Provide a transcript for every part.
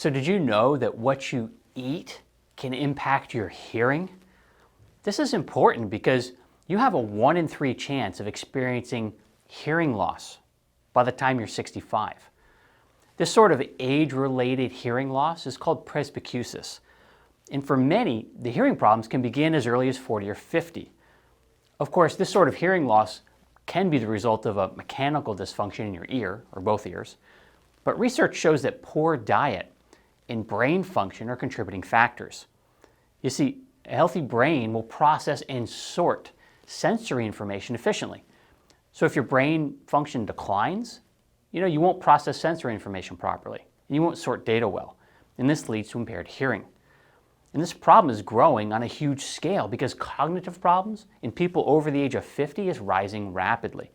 So did you know that what you eat can impact your hearing? This is important because you have a 1 in 3 chance of experiencing hearing loss by the time you're 65. This sort of age-related hearing loss is called presbycusis. And for many, the hearing problems can begin as early as 40 or 50. Of course, this sort of hearing loss can be the result of a mechanical dysfunction in your ear, or both ears, but research shows that poor diet and brain function are contributing factors. You see, a healthy brain will process and sort sensory information efficiently. So if your brain function declines, you won't process sensory information properly, and you won't sort data well, and this leads to impaired hearing. And this problem is growing on a huge scale because cognitive problems in people over the age of 50 is rising rapidly.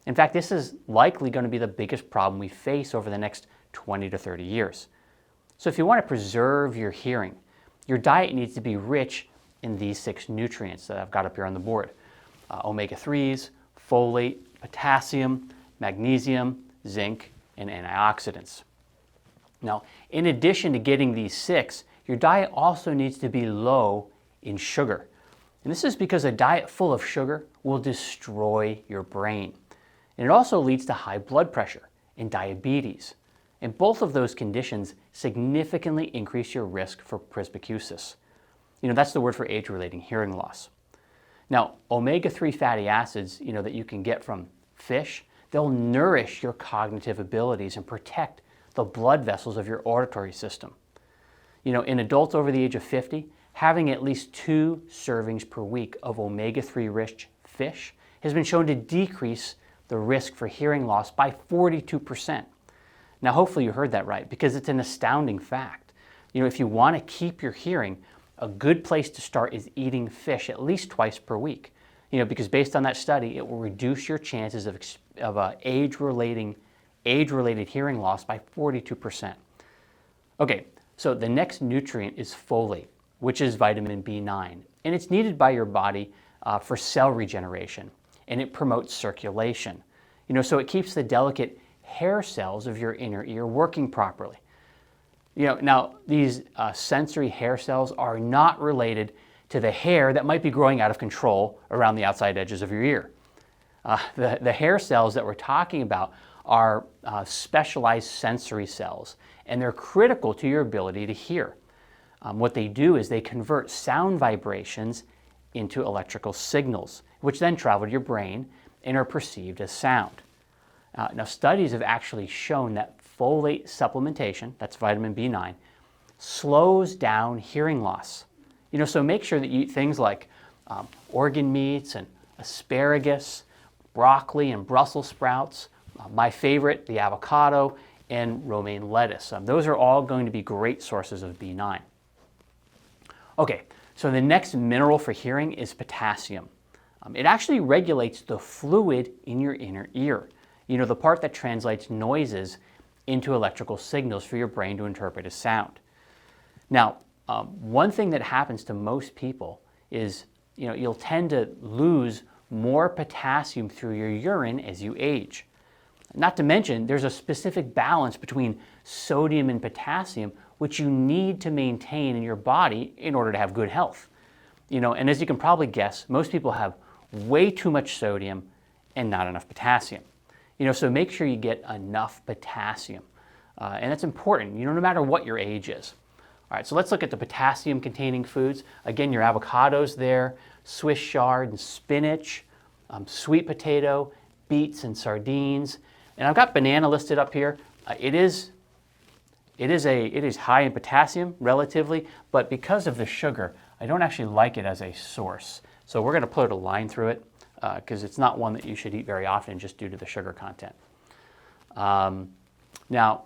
In fact, this is likely going to be the biggest problem we face over the next 20 to 30 years. So if you want to preserve your hearing, your diet needs to be rich in these 6 nutrients that I've got up here on the board. Omega-3s, folate, potassium, magnesium, zinc, and antioxidants. Now, in addition to getting these 6, your diet also needs to be low in sugar. And this is because a diet full of sugar will destroy your brain. And it also leads to high blood pressure and diabetes. And both of those conditions significantly increase your risk for presbycusis. That's the word for age-related hearing loss. Now, omega-3 fatty acids, that you can get from fish, they'll nourish your cognitive abilities and protect the blood vessels of your auditory system. In adults over the age of 50, having at least 2 servings per week of omega-3 rich fish has been shown to decrease the risk for hearing loss by 42%. Now, hopefully you heard that right, because it's an astounding fact. If you want to keep your hearing, a good place to start is eating fish at least twice per week. Because based on that study, it will reduce your chances of age-related hearing loss by 42%. Okay, so the next nutrient is folate, which is vitamin B9, and it's needed by your body for cell regeneration, and it promotes circulation. So it keeps the delicate hair cells of your inner ear working properly. Now these sensory hair cells are not related to the hair that might be growing out of control around the outside edges of your ear. The hair cells that we're talking about are specialized sensory cells, and they're critical to your ability to hear. What they do is they convert sound vibrations into electrical signals, which then travel to your brain and are perceived as sound. Now, studies have actually shown that folate supplementation, that's vitamin B9, slows down hearing loss. So make sure that you eat things like organ meats and asparagus, broccoli and Brussels sprouts, my favorite, the avocado, and romaine lettuce. Those are all going to be great sources of B9. Okay, so the next mineral for hearing is potassium. It actually regulates the fluid in your inner ear, the part that translates noises into electrical signals for your brain to interpret as sound. Now, one thing that happens to most people is, you'll tend to lose more potassium through your urine as you age. Not to mention, there's a specific balance between sodium and potassium, which you need to maintain in your body in order to have good health. And as you can probably guess, most people have way too much sodium and not enough potassium. So make sure you get enough potassium. And that's important, no matter what your age is. All right, so let's look at the potassium-containing foods. Again, your avocados there, Swiss chard and spinach, sweet potato, beets and sardines. And I've got banana listed up here. It is high in potassium relatively, but because of the sugar, I don't actually like it as a source. So we're going to put a line through it because it's not one that you should eat very often just due to the sugar content. Now,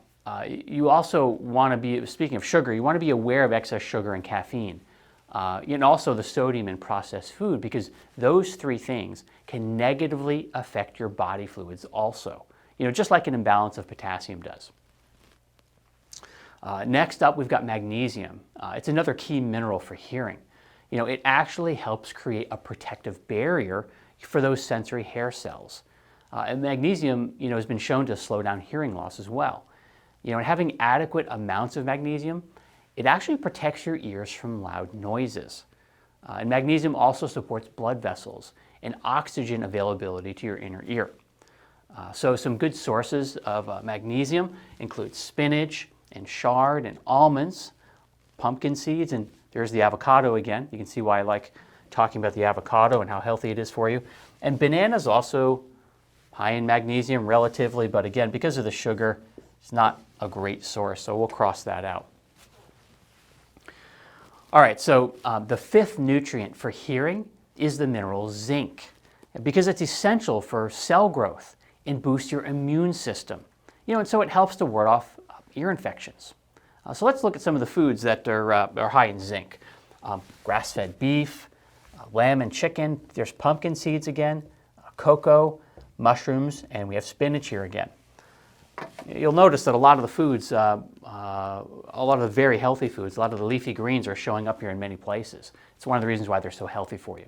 you also want to be, speaking of sugar, you want to be aware of excess sugar and caffeine. And also the sodium in processed food, because those 3 things can negatively affect your body fluids also, just like an imbalance of potassium does. Next up, we've got magnesium. It's another key mineral for hearing. It actually helps create a protective barrier for those sensory hair cells. And magnesium, has been shown to slow down hearing loss as well. And having adequate amounts of magnesium, it actually protects your ears from loud noises. And magnesium also supports blood vessels and oxygen availability to your inner ear. So some good sources of magnesium include spinach and chard and almonds, pumpkin seeds, and there's the avocado again. You can see why I like talking about the avocado and how healthy it is for you. And bananas also high in magnesium relatively, but again, because of the sugar, it's not a great source, so we'll cross that out. All right, so the fifth nutrient for hearing is the mineral zinc, because it's essential for cell growth and boost your immune system. And so it helps to ward off ear infections. So let's look at some of the foods that are high in zinc. Grass-fed beef, lamb and chicken, there's pumpkin seeds again, cocoa, mushrooms, and we have spinach here again. You'll notice that a lot of the foods, a lot of the very healthy foods, a lot of the leafy greens are showing up here in many places. It's one of the reasons why they're so healthy for you.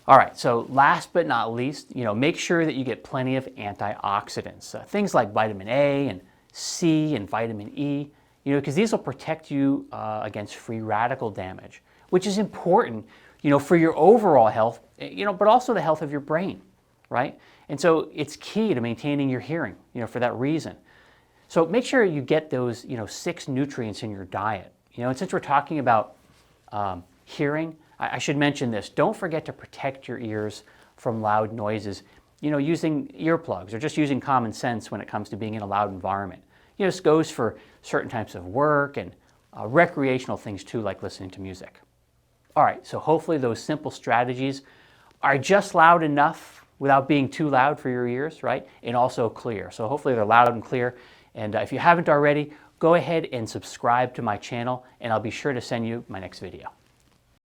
All right, so last but not least, make sure that you get plenty of antioxidants. Things like vitamin A and C and vitamin E, because these will protect you against free radical damage, which is important, for your overall health, but also the health of your brain, right? And so it's key to maintaining your hearing, for that reason. So make sure you get those, 6 nutrients in your diet. And since we're talking about hearing, I should mention this. Don't forget to protect your ears from loud noises, using earplugs or just using common sense when it comes to being in a loud environment. This goes for certain types of work and recreational things too, like listening to music. All right, so hopefully those simple strategies are just loud enough without being too loud for your ears, right? And also clear. So hopefully they're loud and clear. And if you haven't already, go ahead and subscribe to my channel, and I'll be sure to send you my next video.